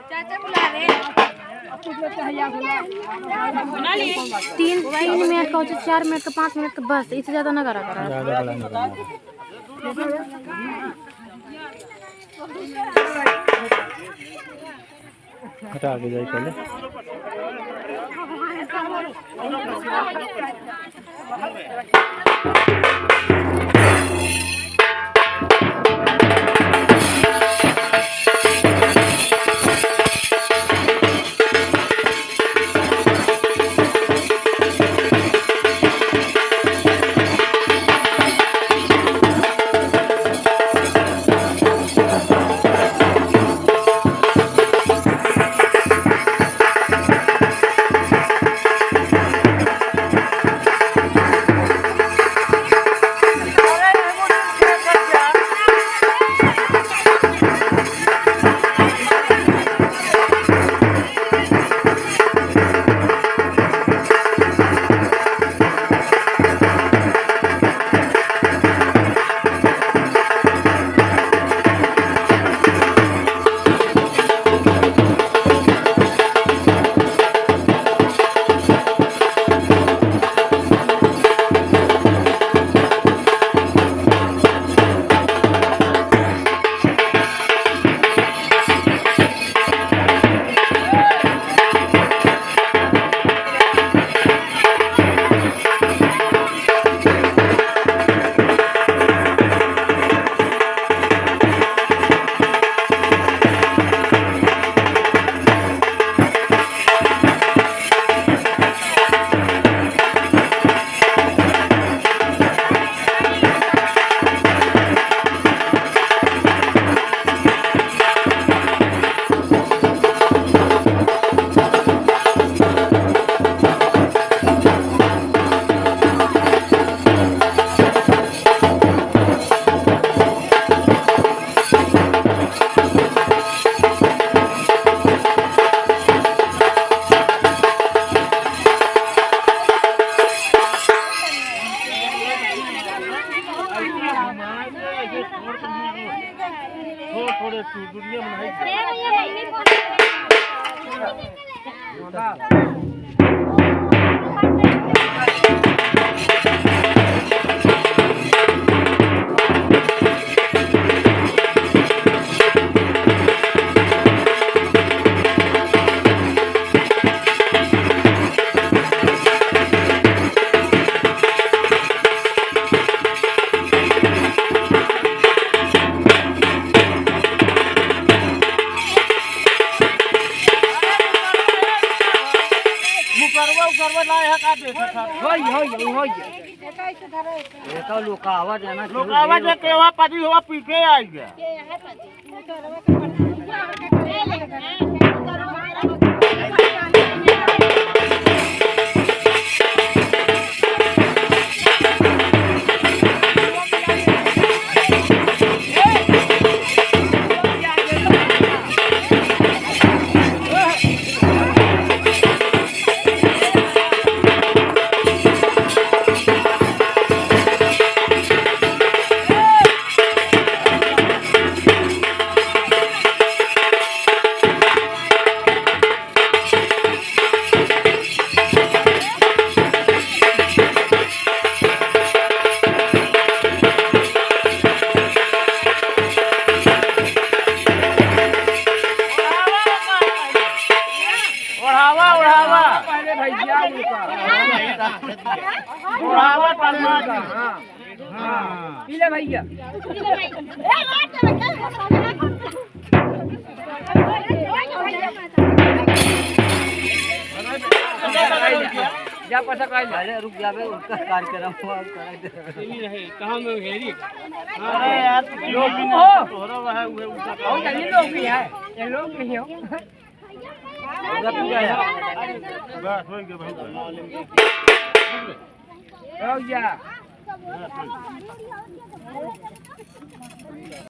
चाचा बुला रहे 3 मिनट का 4 मिनट का 5 मिनट का बस, इससे ज्यादा ना करा करा। हटा आगे जाए पहले। थोड़े दुनिया लोकावत के वहाँ पति हुआ पीछे आई गया। पीले भैया जा पैसा का ले रुक जावे उसका कार्यक्रम हुआ नहीं रहे कहां में हेरी। अरे यार लोग हो तोरा है वो नहीं लोग भी है ये लोग नहीं हो बस हो गया भाई हो गया।